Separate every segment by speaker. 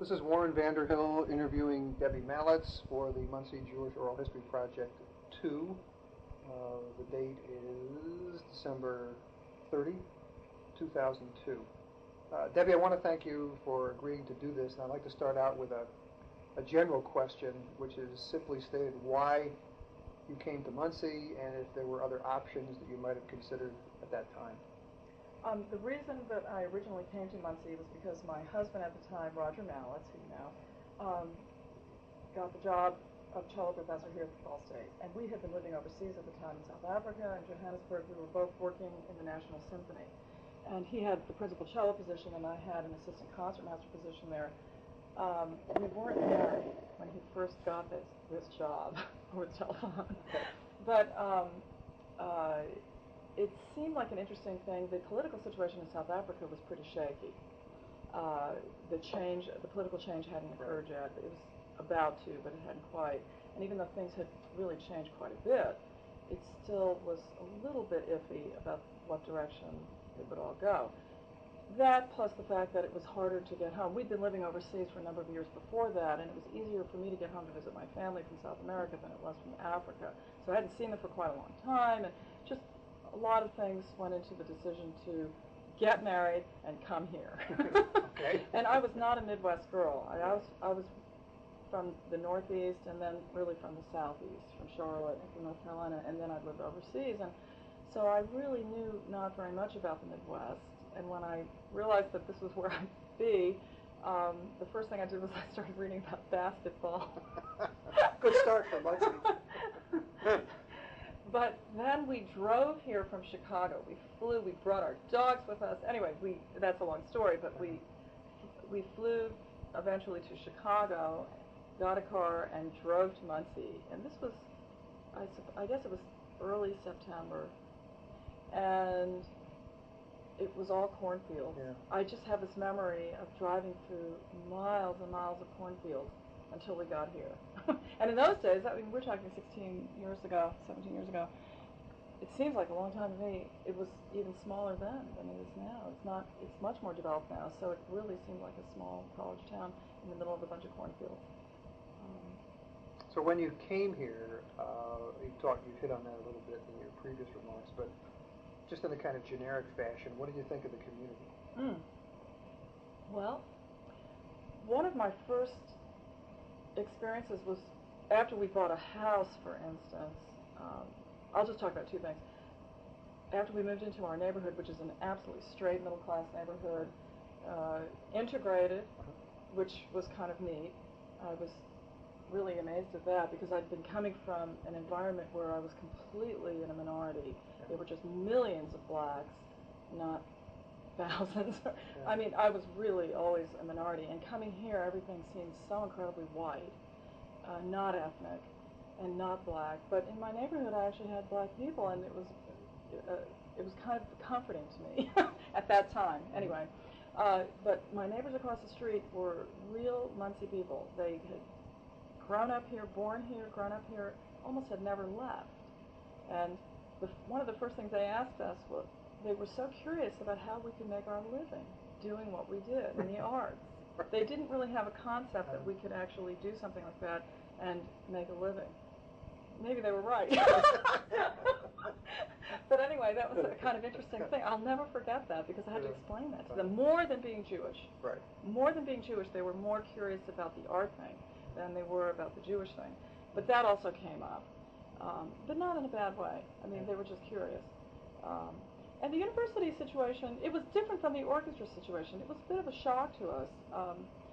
Speaker 1: This is Warren Vanderhill interviewing Debbie Malitz for the Muncie Jewish Oral History Project 2. The date is December 30, 2002. Debbie, I want to thank you for agreeing to do this, and I'd like to start out with a general question, which is simply stated why you came to Muncie and if there were other options that you might have considered at that time.
Speaker 2: The reason that I originally came to Muncie was because my husband at the time, Roger Malitz, who you know, got the job of cello professor here at the Ball State. And we had been living overseas at the time in South Africa and Johannesburg. We were both working in the National Symphony. And he had the principal cello position and I had an assistant concertmaster position there. We weren't married when he first got this job over the telephone. But it seemed like an interesting thing. The political situation in South Africa was pretty shaky. The political change hadn't occurred yet. It was about to, but it hadn't quite. And even though things had really changed quite a bit, it still was a little bit iffy about what direction it would all go. That plus the fact that it was harder to get home. We'd been living overseas for a number of years before that, and it was easier for me to get home to visit my family from South America than it was from Africa. So I hadn't seen them for quite a long time, and just a lot of things went into the decision to get married and come here.
Speaker 1: Okay.
Speaker 2: And I was not a Midwest girl. I was from the Northeast and then really from the Southeast, from Charlotte and from North Carolina, and then I'd lived overseas. And so I really knew not very much about the Midwest. And when I realized that this was where I'd be, the first thing I did was I started reading about basketball.
Speaker 1: Good start for Muncie.
Speaker 2: But then we drove here from Chicago. We flew. We brought our dogs with us. Anyway, that's a long story, but we flew eventually to Chicago, got a car, and drove to Muncie. And this was, I guess it was early September. And it was all cornfields. Yeah. I just have this memory of driving through miles and miles of cornfields until we got here. And in those days, I mean, we're talking 17 years ago. It seems like a long time to me. It was even smaller then than it is now. It's much more developed now, so it really seemed like a small college town in the middle of a bunch of cornfields.
Speaker 1: So when you came here, you hit on that a little bit in your previous remarks, but just in a kind of generic fashion, what did you think of the community?
Speaker 2: Well, one of my first experiences was after we bought a house, for instance. I'll just talk about two things. After we moved into our neighborhood, which is an absolutely straight middle-class neighborhood, integrated, which was kind of neat. I was really amazed at that because I'd been coming from an environment where I was completely in a minority. There were just millions of blacks, not thousands. Yeah. I mean, I was really always a minority, and coming here, everything seemed so incredibly white, not ethnic, and not black. But in my neighborhood, I actually had black people, and it was kind of comforting to me at that time. Anyway, but my neighbors across the street were real Muncie people. They had grown up here, born here, grown up here, almost had never left. And one of the first things they asked us was, they were so curious about how we could make our living doing what we did in the arts. They didn't really have a concept that we could actually do something like that and make a living. Maybe they were right. But anyway, that was a kind of interesting thing. I'll never forget that because I had to explain that to them. More than being Jewish.
Speaker 1: Right.
Speaker 2: More than being Jewish, they were more curious about the art thing than they were about the Jewish thing. But that also came up. But not in a bad way. I mean, they were just curious. And the university situation, it was different from the orchestra situation. It was a bit of a shock to us.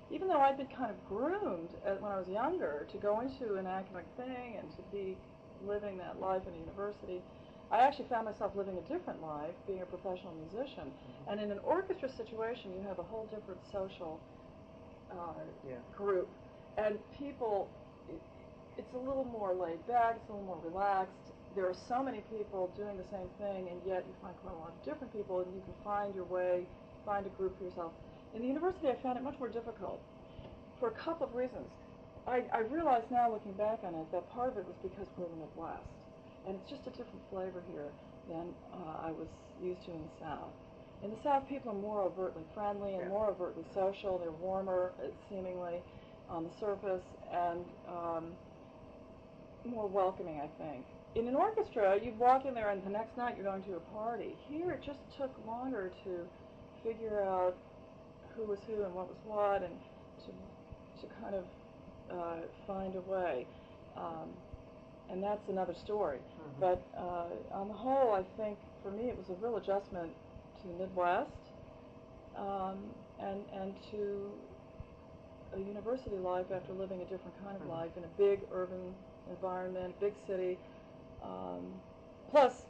Speaker 2: Even though I'd been kind of groomed when I was younger to go into an academic thing and to be living that life in a university, I actually found myself living a different life, being a professional musician. Mm-hmm. And in an orchestra situation, you have a whole different social group. And people, it's a little more laid back, it's a little more relaxed. There are so many people doing the same thing, and yet you find quite a lot of different people, and you can find your way, find a group for yourself. In the university, I found it much more difficult for a couple of reasons. I realize now, looking back on it, that part of it was because we're in the Midwest, and it's just a different flavor here than I was used to in the South. In the South, people are more overtly friendly and more overtly social. They're warmer, seemingly, on the surface, and more welcoming, I think. In an orchestra, you walk in there and the next night you're going to a party. Here, it just took longer to figure out who was who and what was what, and to kind of find a way. And that's another story.
Speaker 1: Mm-hmm.
Speaker 2: But on the whole, I think for me it was a real adjustment to the Midwest and to a university life after living a different kind of life in a big urban environment, big city. Plus,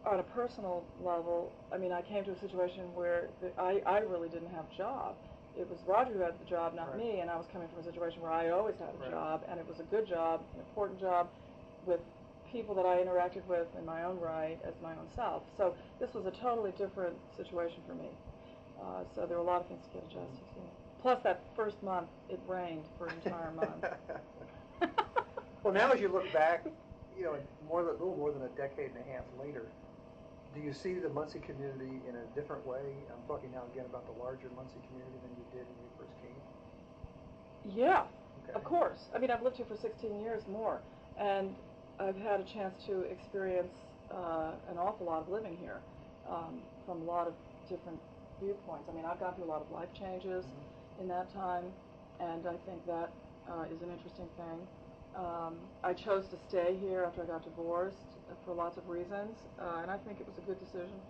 Speaker 2: on a personal level, I mean, I came to a situation where I really didn't have a job. It was Roger who had the job, not me, and I was coming from a situation where I always had a job, and it was a good job, an important job, with people that I interacted with in my own right as my own self. So this was a totally different situation for me. So there were a lot of things to get adjusted to. Plus, that first month, it rained for an entire month.
Speaker 1: Well, now as you look back, you know, a little more than a decade and a half later, do you see the Muncie community in a different way? I'm talking now again about the larger Muncie community than you did when you first came.
Speaker 2: Yeah, of course. I mean, I've lived here for 16 years more, and I've had a chance to experience an awful lot of living here from a lot of different viewpoints. I mean, I've gone through a lot of life changes in that time, and I think that is an interesting thing. I chose to stay here after I got divorced for lots of reasons, and I think it was a good decision.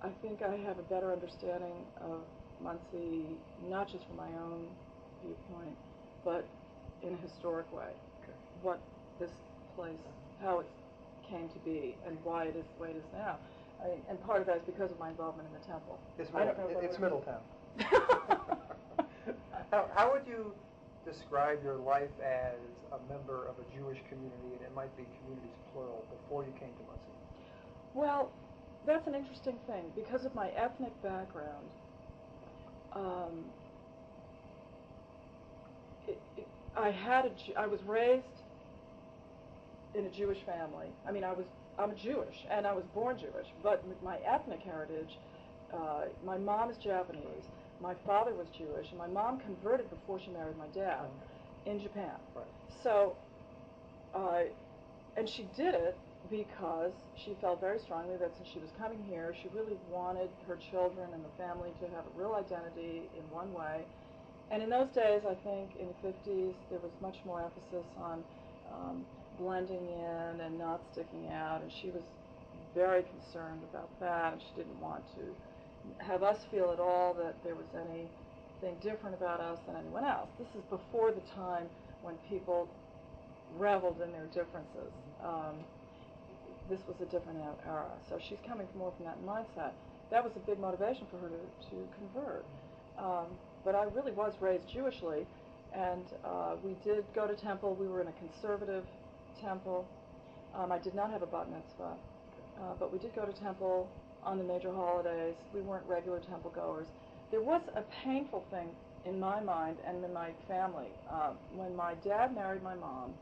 Speaker 2: I think I have a better understanding of Muncie, not just from my own viewpoint, but in a historic way. What this place, how it came to be, and why it is the way it is now. And part of that is because of my involvement in the temple.
Speaker 1: It's Middletown. How would you describe your life as a member of a Jewish community, and it might be communities plural, before you came to Muncie?
Speaker 2: Well, that's an interesting thing. Because of my ethnic background, I was raised in a Jewish family. I mean, I'm Jewish, and I was born Jewish, but with my ethnic heritage, my mom is Japanese, my father was Jewish, and my mom converted before she married my dad in Japan.
Speaker 1: Right.
Speaker 2: So, and she did it because she felt very strongly that since she was coming here, she really wanted her children and the family to have a real identity in one way. And in those days, I think in the 50s, there was much more emphasis on blending in and not sticking out, and she was very concerned about that, and she didn't want to have us feel at all that there was anything different about us than anyone else. This is before the time when people reveled in their differences. This was a different era, so she's coming more from that mindset. That was a big motivation for her to convert. But I really was raised Jewishly, and we did go to temple. We were in a conservative temple. I did not have a bat mitzvah, but we did go to temple on the major holidays. We weren't regular temple goers. There was a painful thing in my mind and in my family. When my dad married my mom,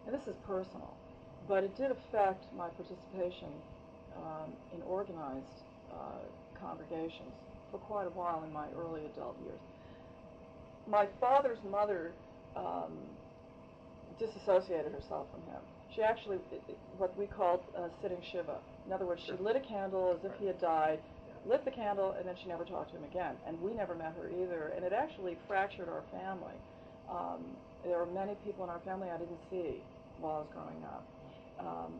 Speaker 2: and this is personal, but it did affect my participation in organized congregations for quite a while in my early adult years. My father's mother disassociated herself from him. She actually, what we called sitting Shiva. In other words, she lit a candle as if he had died, lit the candle, and then she never talked to him again. And we never met her either. And it actually fractured our family. There were many people in our family I didn't see while I was growing up.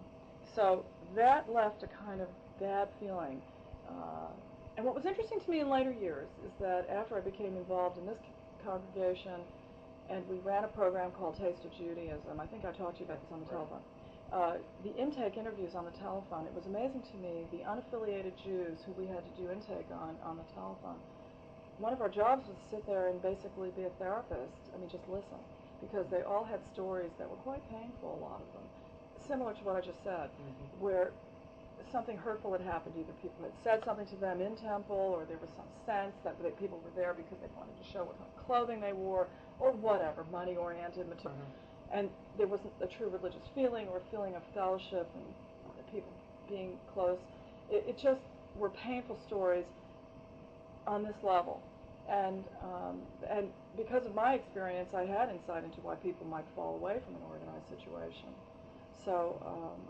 Speaker 2: So that left a kind of bad feeling. And what was interesting to me in later years is that after I became involved in this congregation, and we ran a program called Taste of Judaism. I think I talked to you about this on the telephone. The intake interviews on the telephone, it was amazing to me, the unaffiliated Jews who we had to do intake on the telephone. One of our jobs was to sit there and basically be a therapist, just listen, because they all had stories that were quite painful, a lot of them, similar to what I just said, where something hurtful had happened. Either people had said something to them in temple, or there was some sense that people were there because they wanted to show what kind of clothing they wore, or whatever, money-oriented, material. And there wasn't a true religious feeling or a feeling of fellowship and people being close. it just were painful stories on this level. And because of my experience, I had insight into why people might fall away from an organized situation. So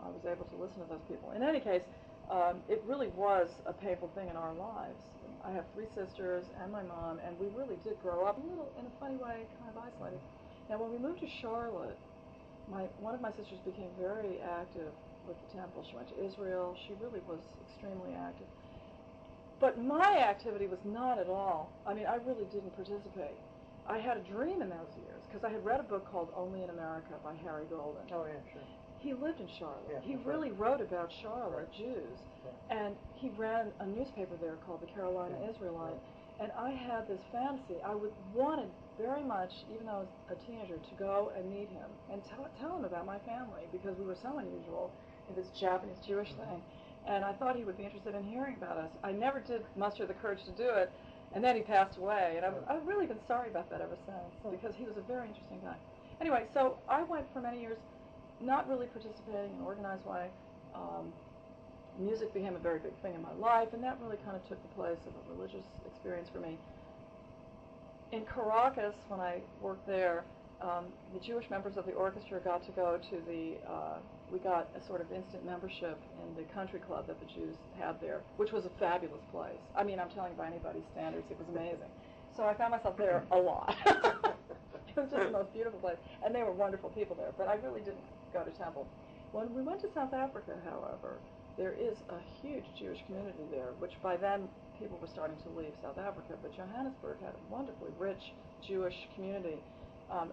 Speaker 2: I was able to listen to those people. In any case, it really was a painful thing in our lives. I have 3 sisters and my mom, and we really did grow up a little, in a funny way, kind of isolated. Now, when we moved to Charlotte, one of my sisters became very active with the temple. She went to Israel. She really was extremely active. But my activity was not at all. I mean, I really didn't participate. I had a dream in those years because I had read a book called Only in America by Harry Golden.
Speaker 1: Oh, yeah, sure.
Speaker 2: He lived in Charlotte.
Speaker 1: Yeah,
Speaker 2: he really wrote about Charlotte Jews.
Speaker 1: Yeah.
Speaker 2: And he ran a newspaper there called the Carolina Israelite. And I had this fantasy. I wanted very much, even though I was a teenager, to go and meet him and tell him about my family because we were so unusual in this Japanese Jewish thing. And I thought he would be interested in hearing about us. I never did muster the courage to do it, and then he passed away. And I've really been sorry about that ever since because he was a very interesting guy. Anyway, so I went for many years not really participating in an organized way. Music became a very big thing in my life, and that really kind of took the place of a religious experience for me. In Caracas, when I worked there, the Jewish members of the orchestra got to go to we got a sort of instant membership in the country club that the Jews had there, which was a fabulous place. I mean, I'm telling you, by anybody's standards, it was amazing. So I found myself there a lot. It was just the most beautiful place, and they were wonderful people there, but I really didn't go to temple. When we went to South Africa, however, there is a huge Jewish community there, which by then people were starting to leave South Africa, but Johannesburg had a wonderfully rich Jewish community,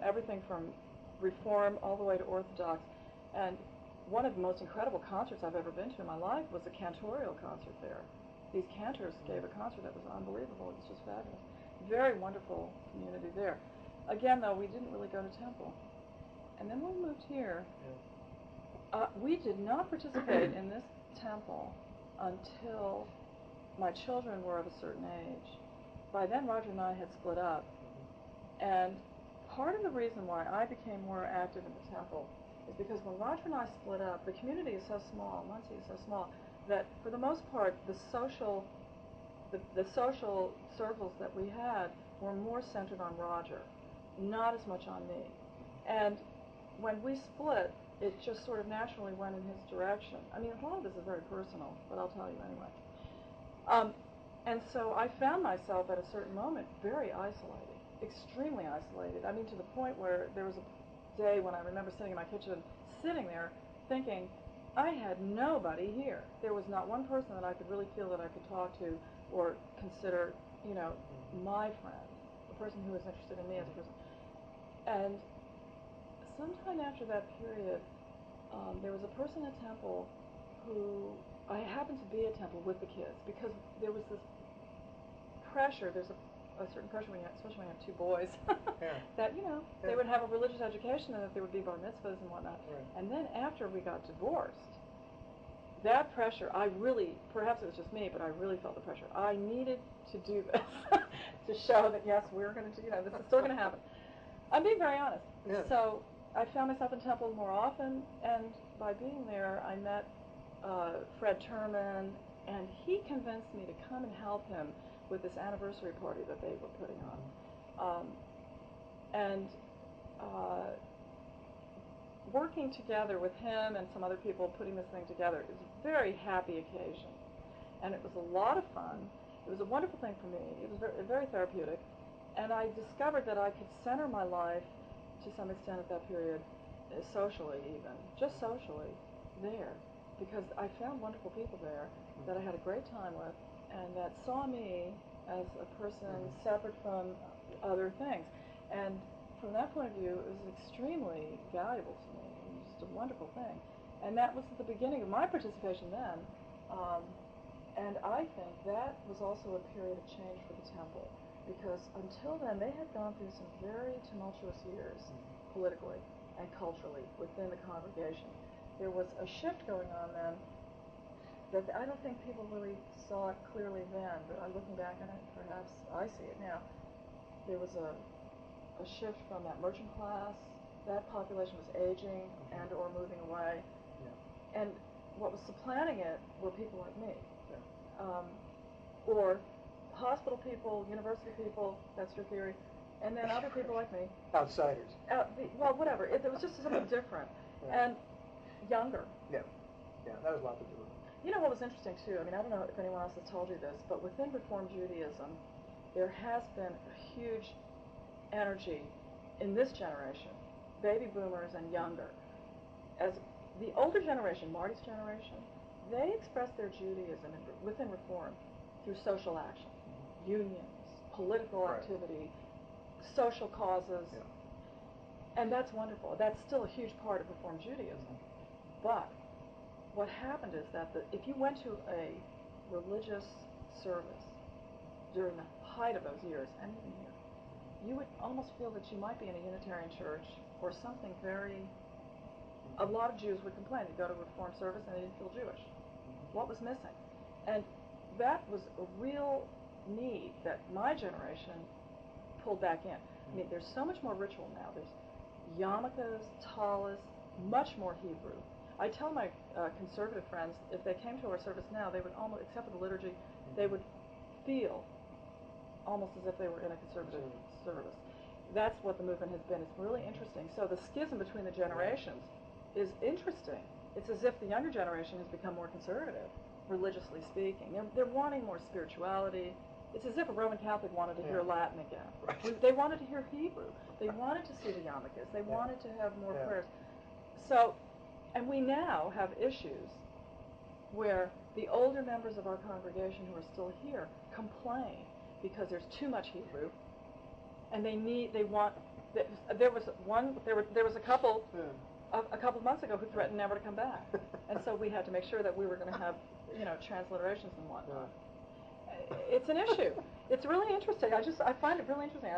Speaker 2: everything from Reform all the way to Orthodox. And one of the most incredible concerts I've ever been to in my life was a cantorial concert there. These cantors gave a concert that was unbelievable. It was just fabulous. Very wonderful community there. Again, though, we didn't really go to temple. And then when we moved here, we did not participate in this temple until my children were of a certain age. By then, Roger and I had split up. And part of the reason why I became more active in the temple is because when Roger and I split up, the community is so small, Muncie is so small, that for the most part, the social circles that we had were more centered on Roger, not as much on me. And when we split, it just sort of naturally went in his direction. I mean, a lot of this is very personal, but I'll tell you anyway. And so I found myself at a certain moment very isolated, extremely isolated. I mean, to the point where there was a day when I remember sitting in my kitchen, sitting there, thinking, I had nobody here. There was not one person that I could really feel that I could talk to or consider, you know, my friend, the person who was interested in me as a person. And sometime after that period, there was a person at Temple who I happened to be at Temple with the kids because there was this pressure. There's a certain pressure, especially when you have 2 boys, that, you know, they would have a religious education and that there would be bar mitzvahs and whatnot. Right. And then after we got divorced, that pressure, I really, perhaps it was just me, but I really felt the pressure. I needed to do this to show that, yes, we're going to do, you know, this is still going to happen. I'm being very honest. Yeah. So I found myself in Temple more often, and by being there, I met Fred Terman, and he convinced me to come and help him with this anniversary party that they were putting on. Working together with him and some other people putting this thing together is a very happy occasion. And it was a lot of fun. It was a wonderful thing for me. It was very, very therapeutic. And I discovered that I could center my life to some extent at that period, socially even, just socially, there. Because I found wonderful people there that I had a great time with and that saw me as a person separate from other things. And from that point of view, it was extremely valuable to me. It was just a wonderful thing. And that was the beginning of my participation then. And I think that was also a period of change for the temple. Because until then, they had gone through some very tumultuous years, politically and culturally, within the congregation. There was a shift going on then that I don't think people really saw it clearly then, but looking back on it, perhaps I see it now. There was a shift from that merchant class. That population was aging and or moving away. Yeah. And what was supplanting it were people like me,
Speaker 1: Yeah.
Speaker 2: or hospital people, university people. That's your theory, and then other people like me.
Speaker 1: Outsiders.
Speaker 2: Well, whatever. It was just something different,
Speaker 1: Yeah.
Speaker 2: and younger.
Speaker 1: Yeah. Yeah, that has a lot to do with it.
Speaker 2: You know what was interesting too? I mean, I don't know if anyone else has told you this, but within Reform Judaism, there has been a huge energy in this generation, baby boomers and younger. As the older generation, Marty's generation, they express their Judaism within Reform through social action, unions, political
Speaker 1: Right.
Speaker 2: activity, social causes,
Speaker 1: Yeah.
Speaker 2: and that's wonderful. That's still a huge part of Reform Judaism. But what happened is that if you went to a religious service during the height of those years, and even here, you would almost feel that you might be in a Unitarian church or something very. A lot of Jews would complain. They'd go to a Reformed service and they didn't feel Jewish. What was missing? And that was a real need that my generation pulled back in. I mean, there's so much more ritual now. There's yarmulkes, talis, much more Hebrew. I tell my conservative friends, if they came to our service now, they would almost, except for the liturgy, they would feel almost as if they were in a conservative service. That's what the movement has been. It's really interesting. So the schism between the generations is interesting. It's as if the younger generation has become more conservative, religiously speaking. They're wanting more spirituality. It's as if a Roman Catholic wanted to hear Latin again.
Speaker 1: Right.
Speaker 2: They wanted to hear Hebrew. They wanted to see the yarmulkes. They wanted to have more prayers. So, and we now have issues where the older members of our congregation who are still here complain because there's too much Hebrew, and there was a couple of months ago who threatened never to come back, and so we had to make sure that we were going to have, transliterations and whatnot. It's an issue. It's really interesting. I find it really interesting.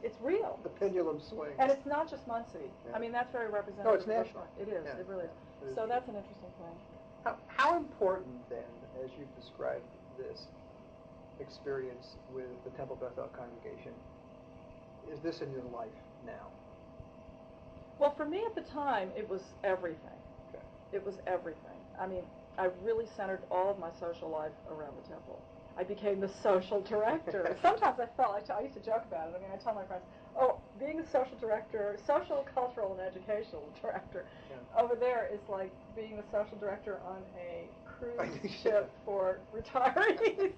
Speaker 2: It's real.
Speaker 1: The pendulum swings.
Speaker 2: And it's not just Muncie. I mean, that's very representative.
Speaker 1: No, it's national.
Speaker 2: It is.
Speaker 1: Yeah.
Speaker 2: It really is.
Speaker 1: It is
Speaker 2: So
Speaker 1: true.
Speaker 2: that's an interesting thing.
Speaker 1: How important then, as you've described this experience with the Temple Bethel congregation, is this in your life now?
Speaker 2: Well, for me at the time, it was everything.
Speaker 1: Okay.
Speaker 2: It was everything. I mean, I really centered all of my social life around the temple. I became the social director. Sometimes I used to joke about it. I mean, I tell my friends, oh, being the social director, social, cultural, and educational director, over there is like being the social director on a cruise ship for retirees.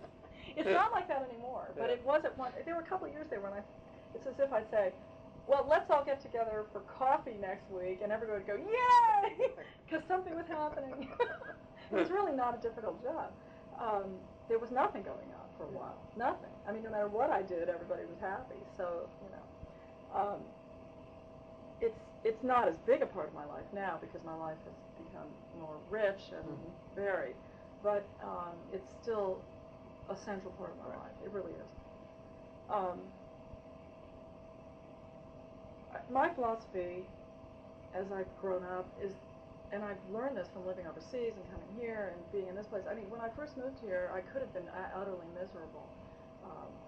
Speaker 2: It's not like that anymore, but it was at one. There were a couple of years there when it's as if I'd say, well, let's all get together for coffee next week, and everybody would go, yay, because something was happening. It was really not a difficult job. There was nothing going on for a while. Nothing. I mean, no matter what I did, everybody was happy. So, it's not as big a part of my life now because my life has become more rich and varied. But it's still a central part of my life. It really is. My philosophy, as I've grown up, is, and I've learned this from living overseas and coming here and being in this place. I mean, when I first moved here, I could have been utterly miserable,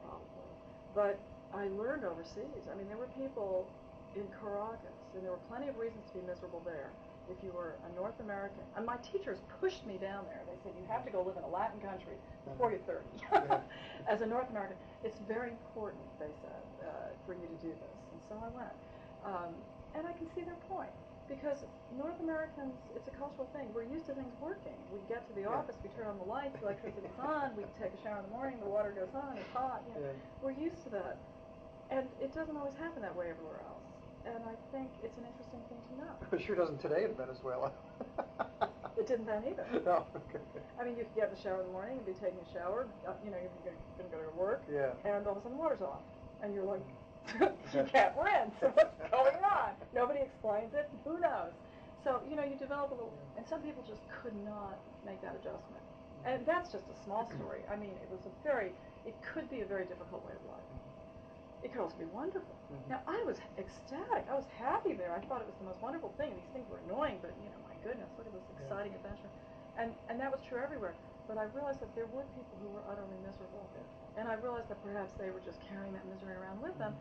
Speaker 2: probably. But I learned overseas. I mean, there were people in Caracas, and there were plenty of reasons to be miserable there. If you were a North American, and my teachers pushed me down there. They said, you have to go live in a Latin country before you're 30. As a North American, it's very important, they said, for you to do this. And so I went. And I can see their point. Because North Americans, it's a cultural thing. We're used to things working. We get to the office, we turn on the lights, the electricity's on, we take a shower in the morning, the water goes on, it's hot. We're used to that. And it doesn't always happen that way everywhere else. And I think it's an interesting thing to know.
Speaker 1: It sure doesn't today in Venezuela.
Speaker 2: It didn't then either.
Speaker 1: No. Okay.
Speaker 2: I mean, you could get in the shower in the morning and be taking a shower, you're going to go to work, and all of a sudden the water's off. And you're like, you can't rinse. What's going on? Nobody explains it. Who knows? So, you develop a little, and some people just could not make that adjustment. And that's just a small story. I mean, it could be a very difficult way of life. It could also be wonderful. Now, I was ecstatic. I was happy there. I thought it was the most wonderful thing. These things were annoying, but, my goodness, look at this exciting adventure. And that was true everywhere. But I realized that there were people who were utterly miserable. And I realized that perhaps they were just carrying that misery around with them.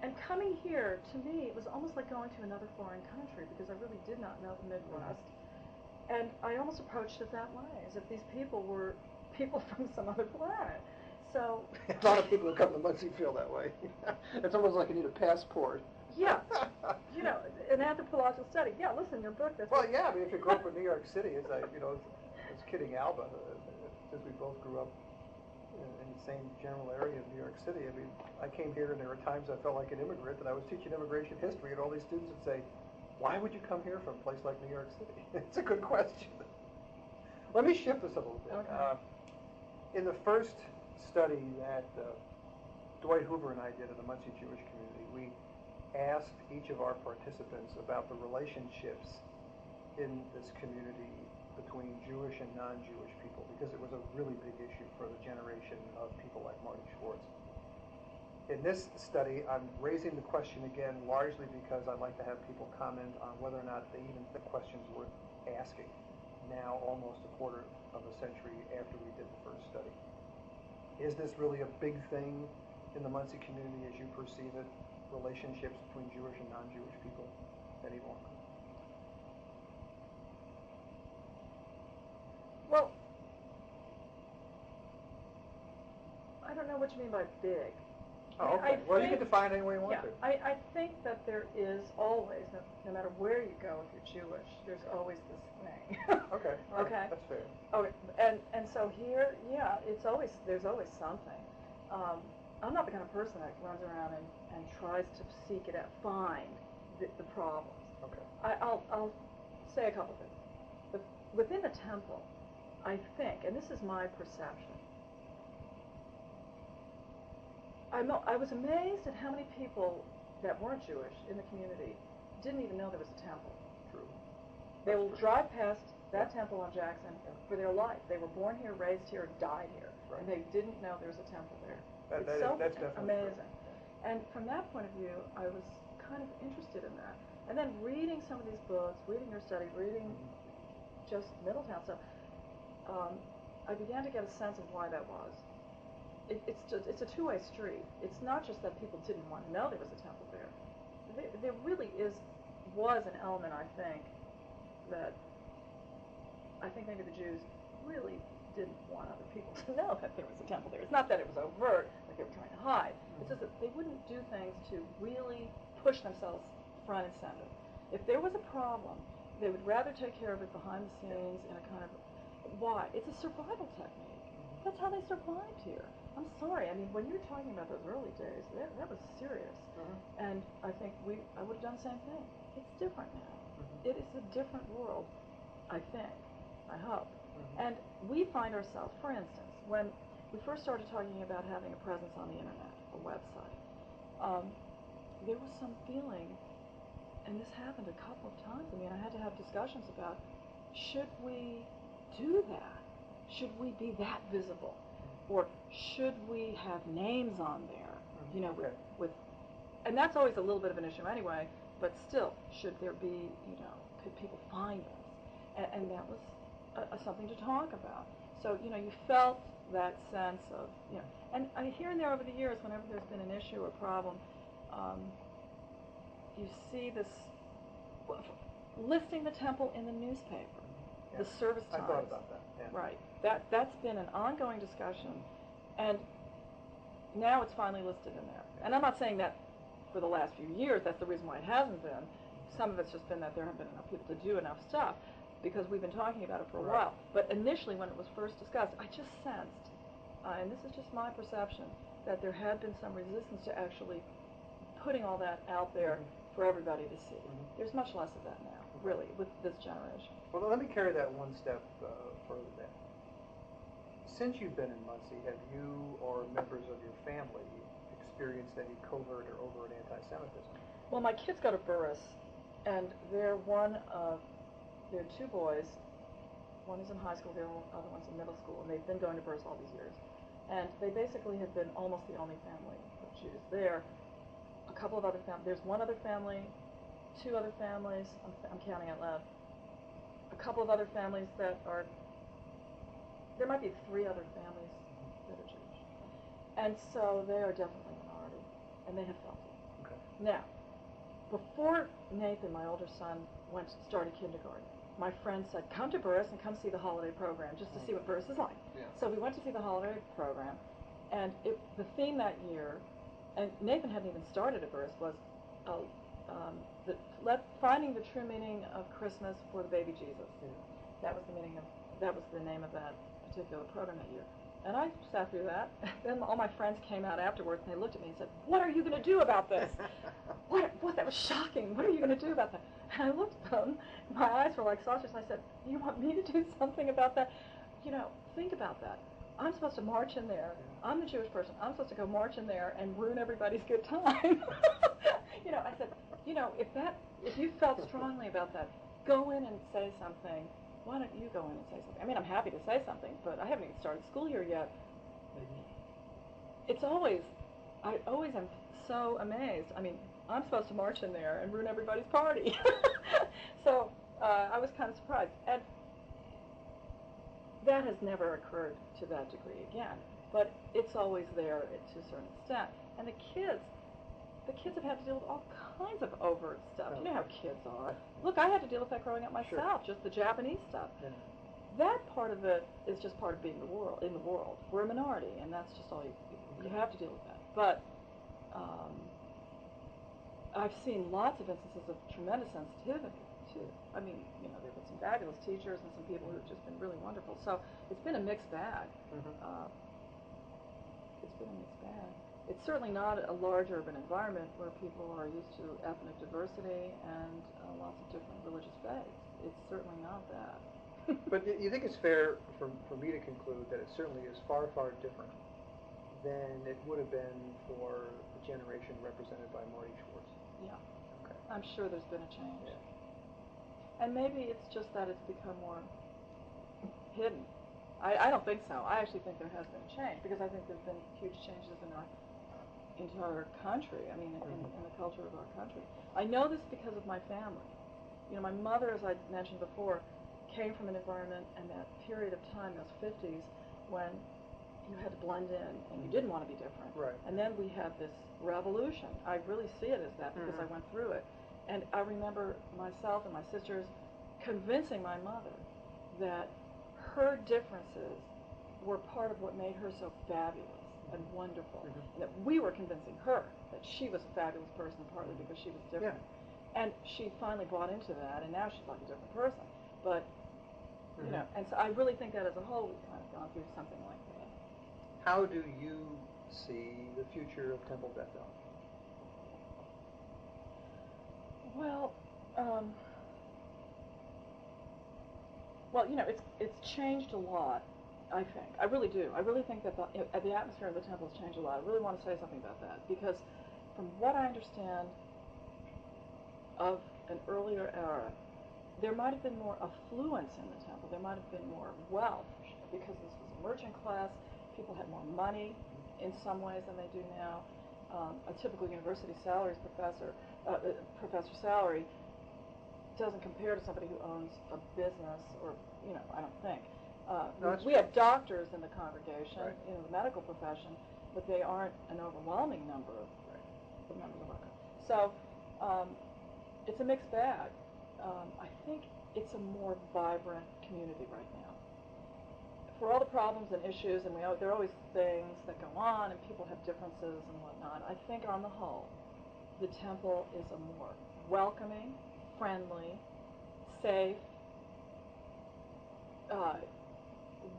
Speaker 2: And coming here, to me, it was almost like going to another foreign country because I really did not know the Midwest. And I almost approached it that way, as if these people were people from some other planet. So
Speaker 1: a lot of people who come to Muncie feel that way. It's almost like you need a passport.
Speaker 2: yeah, you know, an anthropological study. Yeah, listen, your book. That's
Speaker 1: well, yeah. I mean, if you grew up in New York City, as I, you know, as kidding Alba, since we both grew up in the same general area of New York City. I mean, I came here and there were times I felt like an immigrant, and I was teaching immigration history, and all these students would say, "Why would you come here from a place like New York City?" It's a good question. Let me shift this a little bit.
Speaker 2: Okay.
Speaker 1: In the first study that Dwight Hoover and I did in the Muncie Jewish community, we asked each of our participants about the relationships in this community between Jewish and non-Jewish people, because it was a really big issue for the generation of people like Marty Schwartz. In this study, I'm raising the question again largely because I'd like to have people comment on whether or not they even think questions worth asking now, almost a quarter of a century after we did the first study. Is this really a big thing in the Muncie community as you perceive it, relationships between Jewish and non-Jewish people any longer?
Speaker 2: Well, I don't know what you mean by big.
Speaker 1: Oh, okay. Well, you can define it any way you want
Speaker 2: yeah,
Speaker 1: to.
Speaker 2: I think that there is always, no matter where you go if you're Jewish, there's always this thing.
Speaker 1: Okay. All right.
Speaker 2: Okay.
Speaker 1: That's fair.
Speaker 2: Okay. And so here, yeah, there's always something. I'm not the kind of person that runs around and tries to seek it out, find the problems.
Speaker 1: Okay.
Speaker 2: I'll say a couple of things. Within the temple, I think, and this is my perception, I was amazed at how many people that weren't Jewish in the community didn't even know there was a temple.
Speaker 1: True.
Speaker 2: They will drive past that temple on Jackson for their life. They were born here, raised here, died here,
Speaker 1: Right.
Speaker 2: and they didn't know there was a temple there.
Speaker 1: That's definitely
Speaker 2: amazing.
Speaker 1: True.
Speaker 2: And from that point of view, I was kind of interested in that. And then reading some of these books, reading your study, reading just Middletown stuff, I began to get a sense of why that was. It's a two-way street. It's not just that people didn't want to know there was a temple there. There really was an element, I think, that I think maybe the Jews really didn't want other people to know that there was a temple there. It's not that it was overt, like they were trying to hide. It's just that they wouldn't do things to really push themselves front and center. If there was a problem, they would rather take care of it behind the scenes in a kind of, why? It's a survival technique. That's how they survived here. I'm sorry. I mean, when you're talking about those early days, that was serious. And I think I would have done the same thing. It's different now. It is a different world, I think, I hope. And we find ourselves, for instance, when we first started talking about having a presence on the internet, a website, there was some feeling, and this happened a couple of times. I mean, I had to have discussions about, should we do that? Should we be that visible? Or should we have names on there? You know, with and that's always a little bit of an issue anyway, but still, should there be, you know, could people find us? And that was something to talk about. So, you know, you felt that sense of, you know, and here and there over the years, whenever there's been an issue or problem, you see this, listing the temple in the newspaper, the service times.
Speaker 1: I thought about that. Yeah.
Speaker 2: Right. That's been an ongoing discussion, and now it's finally listed in there. And I'm not saying that for the last few years that's the reason why it hasn't been. Some of it's just been that there haven't been enough people to do enough stuff, because we've been talking about it for a while. But initially, when it was first discussed, I just sensed, and this is just my perception, that there had been some resistance to actually putting all that out there for everybody to see. There's much less of that now, really, with this generation.
Speaker 1: Well, let me carry that one step further then. Since you've been in Muncie, have you or members of your family experienced any covert or overt anti-Semitism?
Speaker 2: Well, my kids go to Burris, and they're two boys. One is in high school, the other one's in middle school, and they've been going to Burris all these years. And they basically have been almost the only family of Jews there. A couple of other families. There's one other family, two other families. I'm counting out loud. A couple of other families that are. There might be three other families that are Jewish, and so they are definitely a minority, and they have felt it.
Speaker 1: Okay.
Speaker 2: Now, before Nathan, my older son, started kindergarten, my friend said, come to Burris and come see the holiday program just to see what Burris is like.
Speaker 1: Yeah.
Speaker 2: So we went to see the holiday program, and the theme that year, and Nathan hadn't even started at Burris, was finding the true meaning of Christmas for the baby Jesus.
Speaker 1: Yeah.
Speaker 2: That was the name of that particular program that year. And I sat through that. Then all my friends came out afterwards, and they looked at me and said, "What are you going to do about this? What? That was shocking. What are you going to do about that?" And I looked at them. My eyes were like saucers. And I said, "You want me to do something about that? Think about that. I'm supposed to march in there. I'm the Jewish person. I'm supposed to go march in there and ruin everybody's good time." I said, if you felt strongly about that, go in and say something. Why don't you go in and say something? I mean, I'm happy to say something, but I haven't even started school year yet. I always am so amazed. I mean, I'm supposed to march in there and ruin everybody's party. So I was kind of surprised. And that has never occurred to that degree again, but it's always there to a certain extent. And the kids have had to deal with all kinds of overt stuff. You know how kids are. Look, I had to deal with that growing up myself, just the Japanese stuff.
Speaker 1: Yeah.
Speaker 2: That part of it is just part of being in the world. We're a minority, and that's just all you have to deal with that. But I've seen lots of instances of tremendous sensitivity too. I mean, there have been some fabulous teachers and some people who've just been really wonderful. So it's been a mixed bag. It's been a mixed bag. It's certainly not a large urban environment where people are used to ethnic diversity and lots of different religious faiths. It's certainly not that.
Speaker 1: But you think it's fair for me to conclude that it certainly is far, far different than it would have been for the generation represented by Marty Schwartz?
Speaker 2: Yeah.
Speaker 1: Okay.
Speaker 2: I'm sure there's been a change.
Speaker 1: Yeah.
Speaker 2: And maybe it's just that it's become more hidden. I don't think so. I actually think there has been a change, because I think there's been huge changes in our entire country. I mean, in the culture of our country. I know this because of my family. My mother, as I mentioned before, came from an environment and that period of time, those 50s, when you had to blend in and you didn't want to be different.
Speaker 1: Right.
Speaker 2: And then we had this revolution. I really see it as that because I went through it. And I remember myself and my sisters convincing my mother that her differences were part of what made her so fabulous and wonderful, and that we were convincing her that she was a fabulous person partly because she was different. Yeah. And she finally bought into that, and now she's like a different person. But, and so I really think that as a whole we've kind of gone through something like that.
Speaker 1: How do you see the future of Temple Bethel?
Speaker 2: Well, it's changed a lot. I think. I really do. I really think that the atmosphere of the temple has changed a lot. I really want to say something about that, because from what I understand of an earlier era, there might have been more affluence in the temple. There might have been more wealth, because this was a merchant class. People had more money in some ways than they do now. A typical university professor salary doesn't compare to somebody who owns a business, or, I don't think. We have doctors in the congregation, in the medical profession, but they aren't an overwhelming number of members of our country. So it's a mixed bag. I think it's a more vibrant community right now. For all the problems and issues, and there are always things that go on, and people have differences and whatnot, I think on the whole, the temple is a more welcoming, friendly, safe,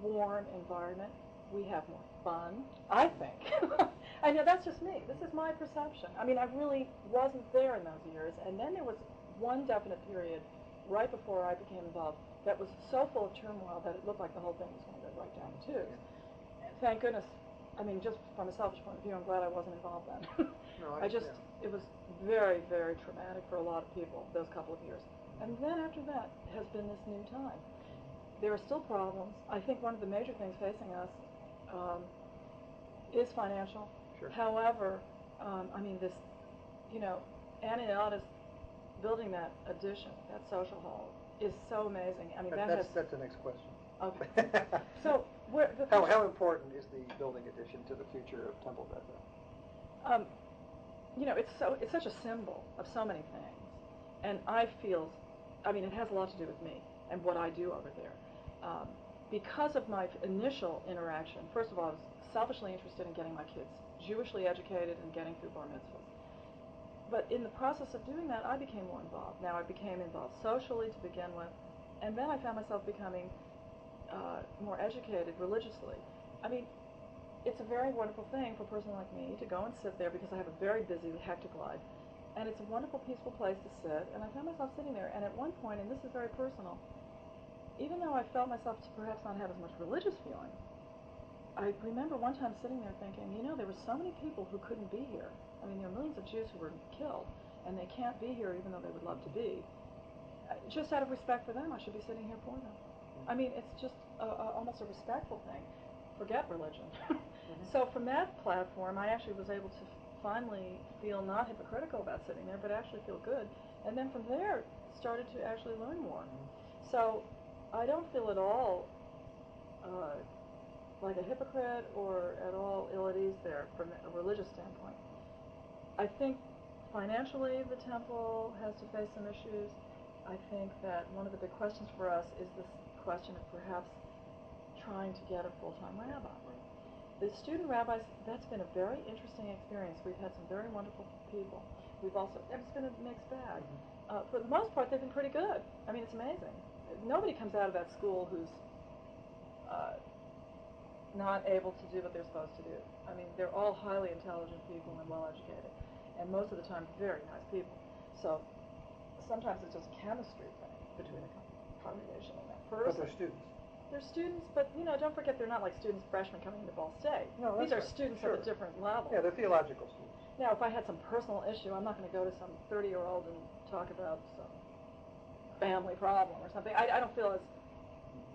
Speaker 2: warm environment. We have more fun, I think. I know that's just me. This is my perception. I mean, I really wasn't there in those years. And then there was one definite period right before I became involved that was so full of turmoil that it looked like the whole thing was going to go right down the tubes. And thank goodness. I mean, just from a selfish point of view, I'm glad I wasn't involved then.
Speaker 1: No,
Speaker 2: it was very, very traumatic for a lot of people, those couple of years. And then after that has been this new time. There are still problems. I think one of the major things facing us is financial.
Speaker 1: Sure.
Speaker 2: However, I mean, this, Annie Ellis building that addition, that social hall, is so amazing. I mean,
Speaker 1: that's the next question.
Speaker 2: Okay. So,
Speaker 1: how important is the building addition to the future of Temple Bethel?
Speaker 2: It's such a symbol of so many things, and I feel I mean, it has a lot to do with me and what I do over there. Because of my initial interaction, first of all, I was selfishly interested in getting my kids Jewishly educated and getting through bar mitzvahs. But in the process of doing that, I became more involved. Now I became involved socially to begin with, and then I found myself becoming more educated religiously. I mean, it's a very wonderful thing for a person like me to go and sit there because I have a very busy, hectic life. And it's a wonderful, peaceful place to sit. And I found myself sitting there. And at one point, and this is very personal, even though I felt myself to perhaps not have as much religious feeling, I remember one time sitting there thinking, you know, there were so many people who couldn't be here. I mean, there are millions of Jews who were killed, and they can't be here even though they would love to be. Just out of respect for them, I should be sitting here for them. I mean, it's just almost a respectful thing. Forget religion. So from that platform, I actually was able to finally feel not hypocritical about sitting there, but actually feel good. And then from there, started to actually learn more. So I don't feel at all like a hypocrite or at all ill at ease there from a religious standpoint. I think financially the temple has to face some issues. I think that one of the big questions for us is this question of perhaps trying to get a full-time rabbi. The student rabbis, that's been a very interesting experience. We've had some very wonderful people. We've also, it's been a mixed bag. For the most part, they've been pretty good. I mean, it's amazing. Nobody comes out of that school who's not able to do what they're supposed to do. I mean, they're all highly intelligent people and well-educated, and most of the time, very nice people. So sometimes it's just a chemistry thing between the congregation and that person.
Speaker 1: But they're students.
Speaker 2: They're students, but you know, don't forget they're not like students, freshmen coming into Ball State.
Speaker 1: No,
Speaker 2: these are
Speaker 1: right.
Speaker 2: students
Speaker 1: Sure.
Speaker 2: at a different level.
Speaker 1: Yeah, they're theological students.
Speaker 2: Now, if I had some personal issue, I'm not going to go to some 30-year-old and talk about some family problem or something. I don't feel as,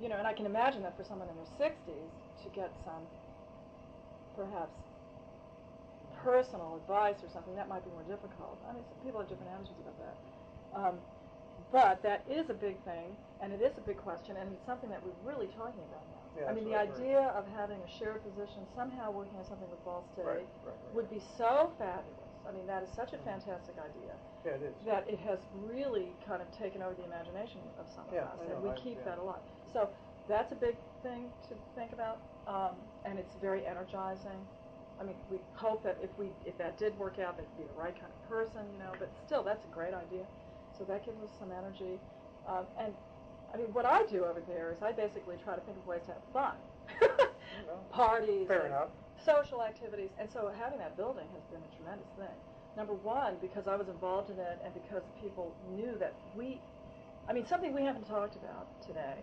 Speaker 2: you know, and I can imagine that for someone in their 60s to get some, perhaps, personal advice or something, that might be more difficult. I mean, some people have different attitudes about that. But that is a big thing, and it is a big question, and it's something that we're really talking about now.
Speaker 1: Yeah,
Speaker 2: I mean, the idea of having a shared position, somehow working on something with Ball State, would be so fabulous. I mean, that is such a fantastic idea.
Speaker 1: Yeah, it is.
Speaker 2: That it has really kind of taken over the imagination of some of us, and we keep that alive. So that's a big thing to think about, and it's very energizing. I mean, we hope that if that did work out, that would be the right kind of person, you know. But still, that's a great idea. So that gives us some energy. And I mean, what I do over there is I basically try to think of ways to have fun, parties,
Speaker 1: Fair enough.
Speaker 2: social activities, and so having that building has been a tremendous thing. Number one, because I was involved in it, and because people knew that I mean, something we haven't talked about today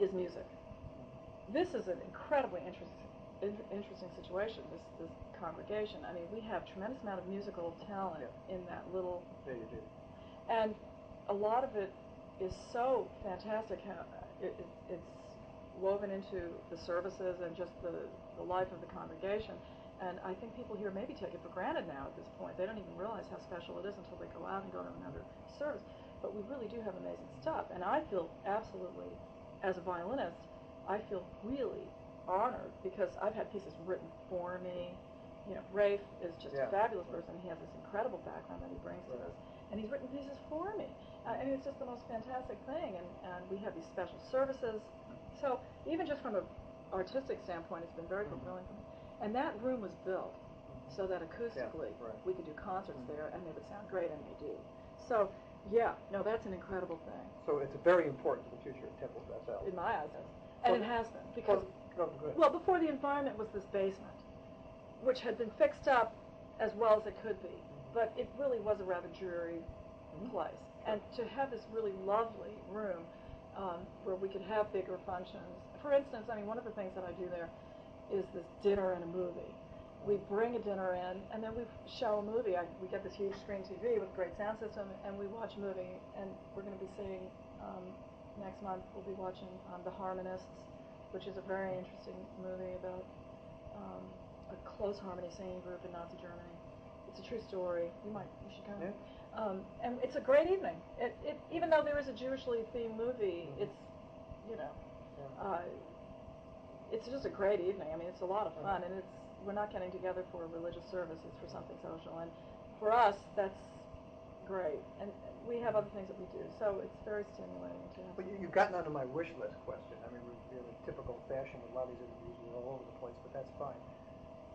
Speaker 2: is music. This is an incredibly interesting situation, this congregation. I mean, we have tremendous amount of musical talent in that little...
Speaker 1: Yeah, you do.
Speaker 2: And a lot of it is so fantastic how it's woven into the services and just the life of the congregation. And I think people here maybe take it for granted now at this point. They don't even realize how special it is until they go out and go to another service. But we really do have amazing stuff. And I feel absolutely, as a violinist, I feel really honored because I've had pieces written for me. You know, Rafe is just a fabulous person. He has this incredible background that he brings to us. And he's written pieces for me. I mean, it's just the most fantastic thing. And we have these special services. So even just from an artistic standpoint, it's been very fulfilling for me. And that room was built so that acoustically we could do concerts there and they would sound great, and they do. So, yeah, no, that's an incredible thing.
Speaker 1: So it's very important to the future of Temple Bethel.
Speaker 2: In my eyes, and it has been. Because,
Speaker 1: well,
Speaker 2: before the environment was this basement, which had been fixed up as well as it could be. But it really was a rather dreary place. And to have this really lovely room where we could have bigger functions. For instance, I mean, one of the things that I do there is this dinner and a movie. We bring a dinner in, and then we show a movie. We get this huge screen TV with a great sound system, and we watch a movie. And we're going to be seeing, next month, we'll be watching The Harmonists, which is a very interesting movie about a close harmony singing group in Nazi Germany. It's a true story. You should come.
Speaker 1: Yeah.
Speaker 2: And it's a great evening. Even though there is a Jewishly themed movie, it's, you know, it's just a great evening. I mean, it's a lot of fun, and we're not getting together for a religious service. It's for something social, and for us, that's great. And we have other things that we do, so it's very stimulating to have.
Speaker 1: But you've gotten onto my wish list question. I mean, we're in typical fashion with a lot of these interviews. We're all over the place, but that's fine.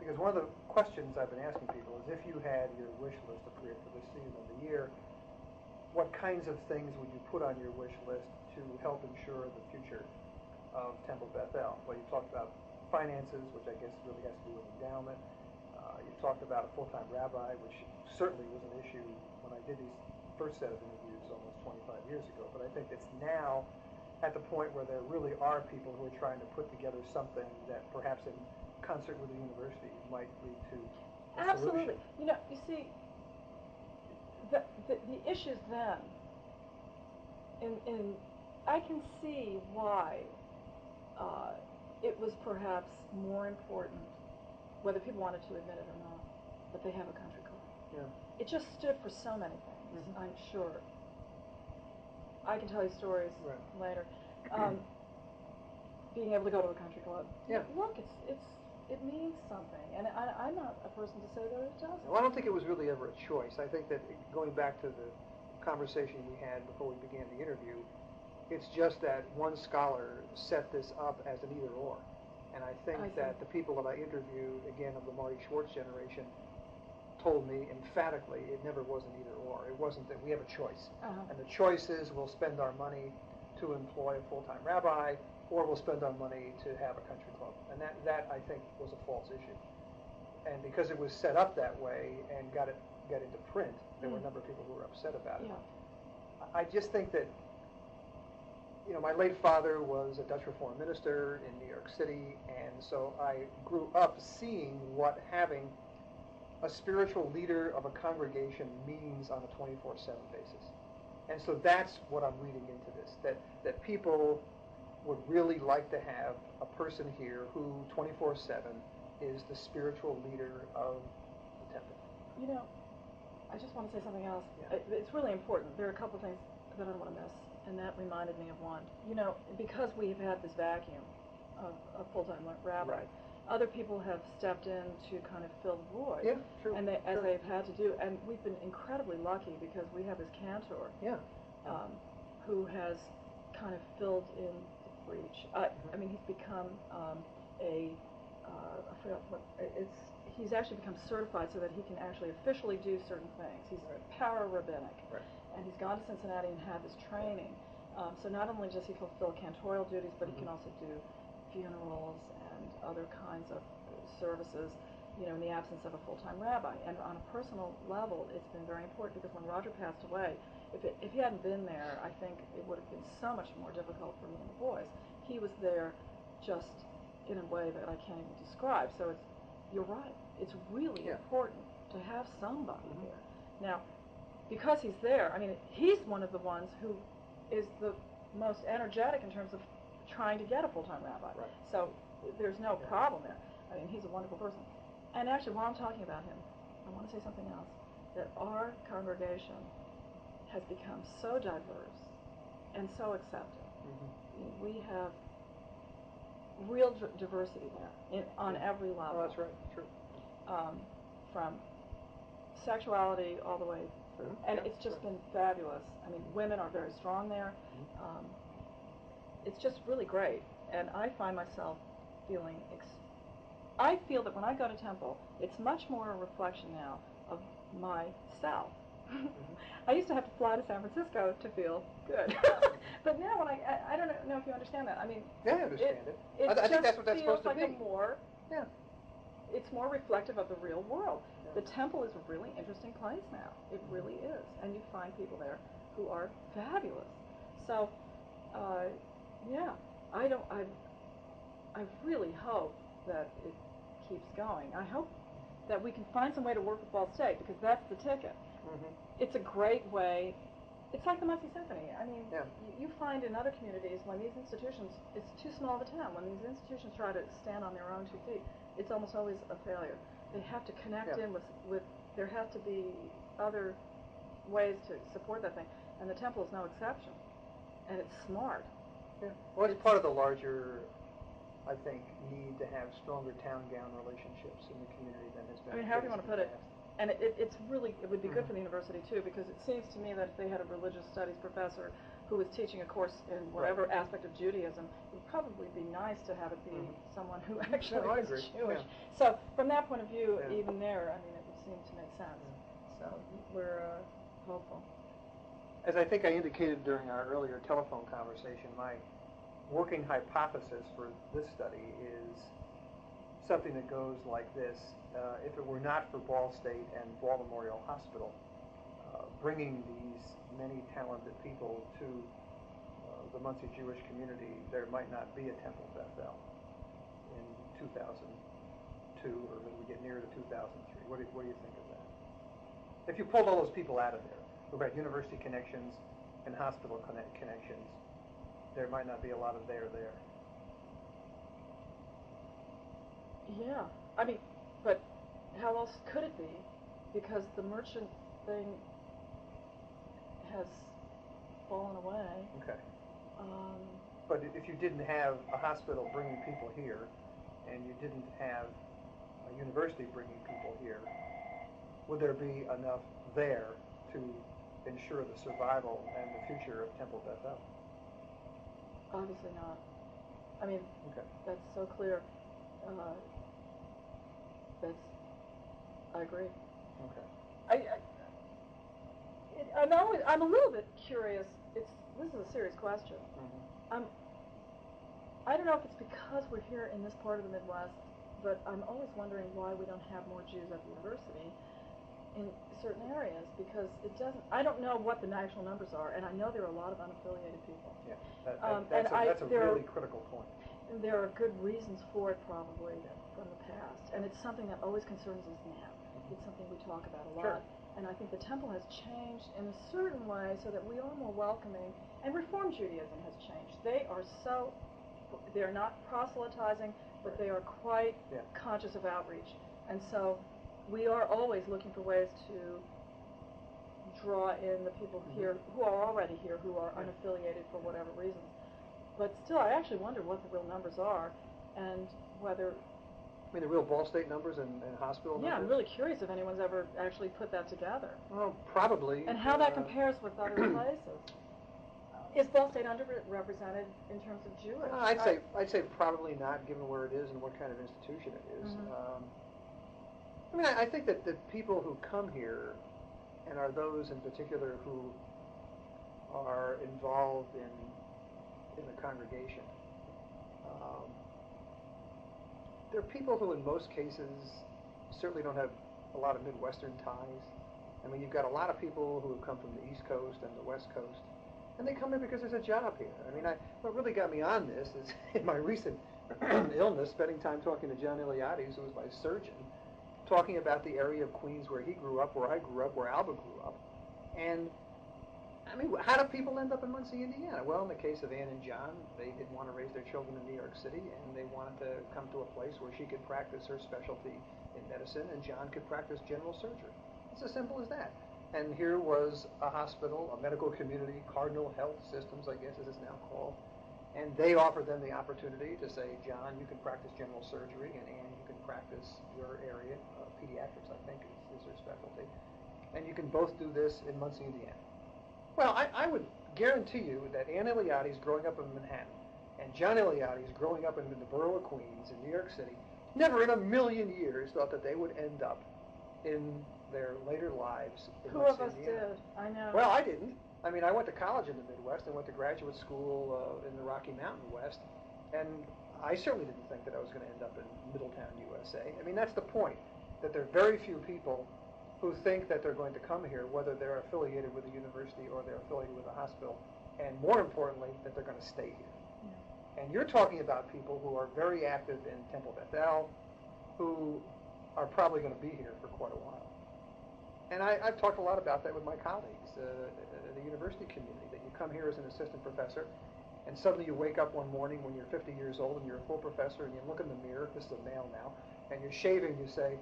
Speaker 1: Because one of the questions I've been asking people is, if you had your wish list for this season of the year, what kinds of things would you put on your wish list to help ensure the future of Temple Bethel? Well, you talked about finances, which I guess really has to do with endowment. You talked about a full-time rabbi, which certainly was an issue when I did these first set of interviews almost 25 years ago. But I think it's now at the point where there really are people who are trying to put together something that perhaps in concert with the university might lead to a
Speaker 2: Absolutely.
Speaker 1: solution.
Speaker 2: You know, you see, the issues then, I can see why it was perhaps more important, whether people wanted to admit it or not, that they have a country club.
Speaker 1: Yeah.
Speaker 2: It just stood for so many things,
Speaker 1: Mm-hmm.
Speaker 2: I'm sure. I can tell you stories
Speaker 1: Right.
Speaker 2: later. Being able to go to a country club.
Speaker 1: Yeah.
Speaker 2: Look, it means something, and I'm not a person to say that it doesn't.
Speaker 1: Well, I don't think it was really ever a choice. I think that going back to the conversation we had before we began the interview, it's just that one scholar set this up as an either or. And I think that the people that I interviewed, again, of the Marty Schwartz generation, told me emphatically it never was an either or. It wasn't that we have a choice.
Speaker 2: Uh-huh.
Speaker 1: And the choice is we'll spend our money to employ a full-time rabbi, or we'll spend our money to have a country club. And that I think, was a false issue. And because it was set up that way and got into print, there were a number of people who were upset about it.
Speaker 2: Yeah.
Speaker 1: I just think that, you know, my late father was a Dutch Reformed minister in New York City, and so I grew up seeing what having a spiritual leader of a congregation means on a 24/7 basis. And so that's what I'm reading into this, that people would really like to have a person here who 24/7 is the spiritual leader of the temple.
Speaker 2: You know, I just want to say something else.
Speaker 1: Yeah.
Speaker 2: It's really important. There are a couple of things that I don't want to miss, and that reminded me of one. You know, because we've had this vacuum of a full-time rabbi,
Speaker 1: Right.
Speaker 2: other people have stepped in to kind of fill the void.
Speaker 1: Yeah, true.
Speaker 2: And as
Speaker 1: Sure.
Speaker 2: they've had to do, and we've been incredibly lucky because we have this cantor,
Speaker 1: Yeah.
Speaker 2: who has kind of filled in the breach. I mean, he's become I forgot what he's actually become certified so that he can actually officially do certain things. He's para-rabbinic,
Speaker 1: Right.
Speaker 2: and he's gone to Cincinnati and had this training. So not only does he fulfill cantorial duties, but he can also do funerals and other kinds of services, you know, in the absence of a full-time rabbi. And on a personal level, it's been very important because when Roger passed away, if he hadn't been there, I think it would have been so much more difficult for me and the boys. He was there just in a way that I can't even describe. So you're right. It's really important to have somebody there. Now, because he's there, I mean, he's one of the ones who is the most energetic in terms of trying to get a full-time rabbi.
Speaker 1: Right.
Speaker 2: So there's no problem there. I mean, he's a wonderful person. And actually, while I'm talking about him, I want to say something else, that our congregation has become so diverse and so accepting. We have real diversity there on every level.
Speaker 1: Oh, that's right. True.
Speaker 2: From sexuality all the way through. And it's just been fabulous. I mean, women are very strong there. It's just really great. And I find myself feeling, I feel that when I go to Temple, it's much more a reflection now of myself. I used to have to fly to San Francisco to feel good. But now when I don't know if you understand that. I mean,
Speaker 1: yeah, I understand it.
Speaker 2: I
Speaker 1: think that's what that's supposed to be.
Speaker 2: It's more reflective of the real world. The temple is a really interesting place now. It really is. And you find people there who are fabulous. So, I really hope that it keeps going. I hope that we can find some way to work with Ball State, because that's the ticket. It's a great way. It's like the Muncie Symphony. I mean, you find in other communities when these institutions, it's too small of a town, when these institutions try to stand on their own 2 feet, it's almost always a failure. They have to connect in with, there have to be other ways to support that thing. And the temple is no exception. And it's smart.
Speaker 1: Yeah. Well, it's part of the larger, I think, need to have stronger town-gown relationships in the community than has been.
Speaker 2: I mean, however you want to put it, And it's really, it would be good for the university too, because it seems to me that if they had a religious studies professor who was teaching a course in whatever aspect of Judaism, it would probably be nice to have it be someone who actually
Speaker 1: No, I
Speaker 2: is
Speaker 1: agree.
Speaker 2: Jewish.
Speaker 1: Yeah.
Speaker 2: So from that point of view, even there, I mean, it would seem to make sense. So we're hopeful.
Speaker 1: As I think I indicated during our earlier telephone conversation, my working hypothesis for this study is something that goes like this. If it were not for Ball State and Ball Memorial Hospital bringing these many talented people to the Muncie Jewish community, there might not be a Temple Bethel in 2002 or as we get nearer to 2003. What do you think of that? If you pulled all those people out of there, who had university connections and hospital connections, there might not be a lot of there.
Speaker 2: Yeah, I mean, but how else could it be? Because the merchant thing has fallen away.
Speaker 1: Okay. But if you didn't have a hospital bringing people here, and you didn't have a university bringing people here, would there be enough there to ensure the survival and the future of Temple Bethel?
Speaker 2: Obviously not. I mean,
Speaker 1: okay.
Speaker 2: That's so clear. I agree.
Speaker 1: Okay.
Speaker 2: I'm a little bit curious. This is a serious question. I don't know if it's because we're here in this part of the Midwest, but I'm always wondering why we don't have more Jews at the university in certain areas, because I don't know what the national numbers are, and I know there are a lot of unaffiliated people.
Speaker 1: Yeah, that's a really critical point.
Speaker 2: And there are good reasons for it, probably, from the past, and it's something that always concerns us now. It's something we talk about a lot. And I think the temple has changed in a certain way so that we are more welcoming, and Reform Judaism has changed. They're not proselytizing, but they are quite conscious of outreach. And so we are always looking for ways to draw in the people here who are already here, who are unaffiliated for whatever reasons. But still, I actually wonder what the real numbers are, and whether...
Speaker 1: I mean, the real Ball State numbers and hospital numbers?
Speaker 2: Yeah, I'm really curious if anyone's ever actually put that together.
Speaker 1: Well, probably.
Speaker 2: And how that compares with other places. Is Ball State underrepresented in terms of Jewish?
Speaker 1: I'd say probably not, given where it is and what kind of institution it is. I mean, I think that the people who come here, and are those in particular who are involved in the congregation, they're people who in most cases certainly don't have a lot of Midwestern ties. I mean, you've got a lot of people who have come from the East Coast and the West Coast, and they come here because there's a job here. I mean, what really got me on this is in my recent illness, spending time talking to John Iliades, who was my surgeon, talking about the area of Queens where he grew up, where I grew up, where Alba grew up. And, I mean, how do people end up in Muncie, Indiana? Well, in the case of Ann and John, they didn't want to raise their children in New York City, and they wanted to come to a place where she could practice her specialty in medicine, and John could practice general surgery. It's as simple as that. And here was a hospital, a medical community, Cardinal Health Systems, I guess as it's now called, and they offered them the opportunity to say, John, you can practice general surgery, and Ann, you can practice your area, pediatrics, I think is her specialty, and you can both do this in Muncie, Indiana. Well, I would guarantee you that Ann Iliades growing up in Manhattan and John Iliades growing up in the borough of Queens in New York City never in a million years thought that they would end up in their later lives in
Speaker 2: Who
Speaker 1: Muncie,
Speaker 2: of us
Speaker 1: Indiana.
Speaker 2: did? I know.
Speaker 1: Well, I didn't. I mean, I went to college in the Midwest and went to graduate school in the Rocky Mountain West, and I certainly didn't think that I was going to end up in Middletown, USA. I mean, that's the point, that there are very few people who think that they're going to come here, whether they're affiliated with a university or they're affiliated with a hospital, and more importantly, that they're going to stay here. Yeah. And you're talking about people who are very active in Temple Bethel, who are probably going to be here for quite a while. And I've talked a lot about that with my colleagues in the university community, that you come here as an assistant professor, and suddenly you wake up one morning when you're 50 years old and you're a full professor, and you look in the mirror, this is a male now, and you're shaving, you say,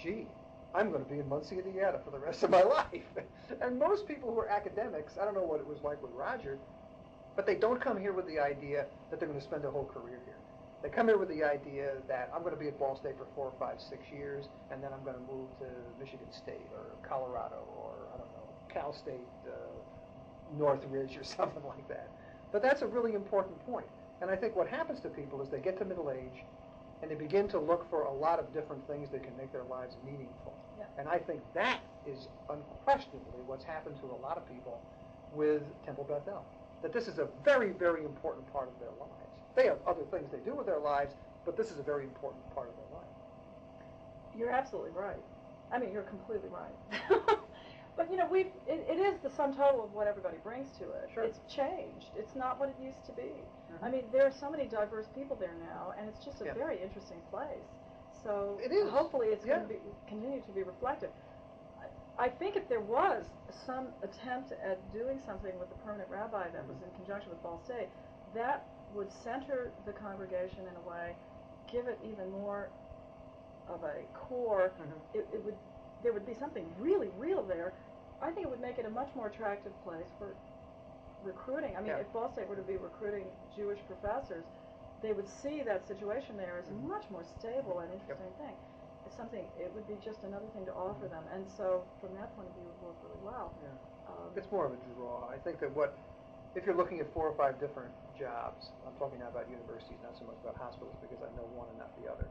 Speaker 1: gee, I'm going to be in Muncie, Indiana for the rest of my life. And most people who are academics, I don't know what it was like with Roger, but they don't come here with the idea that they're going to spend their whole career here. They come here with the idea that I'm going to be at Ball State for 4 or 5, 6 years, and then I'm going to move to Michigan State or Colorado or, I don't know, Cal State, Northridge or something like that. But that's a really important point. And I think what happens to people is they get to middle age and they begin to look for a lot of different things that can make their lives meaningful.
Speaker 2: Yeah.
Speaker 1: And I think that is unquestionably what's happened to a lot of people with Temple Bethel. That this is a very, very important part of their lives. They have other things they do with their lives, but this is a very important part of their life.
Speaker 2: You're absolutely right. I mean, you're completely right. But you know, it is the sum total of what everybody brings to it.
Speaker 1: Sure.
Speaker 2: It's changed. It's not what it used to be.
Speaker 1: Mm-hmm.
Speaker 2: I mean, there are so many diverse people there now, and it's just a
Speaker 1: Yeah.
Speaker 2: very interesting place. So
Speaker 1: It is.
Speaker 2: hopefully it's
Speaker 1: Yeah.
Speaker 2: going to continue to be reflective. I think if there was some attempt at doing something with the permanent rabbi that was in conjunction with Ball State, that would center the congregation in a way, give it even more of a core.
Speaker 1: Mm-hmm.
Speaker 2: There would be something really real there. I think it would make it a much more attractive place for recruiting. I mean,
Speaker 1: Yeah.
Speaker 2: if Ball State were to be recruiting Jewish professors, they would see that situation there as a
Speaker 1: Mhm.
Speaker 2: much more stable and interesting thing. It's something, it would be just another thing to offer them. And so, from that point of view, it would work really well.
Speaker 1: Yeah. It's more of a draw. I think that if you're looking at 4 or 5 different jobs, I'm talking now about universities, not so much about hospitals, because I know one and not the other.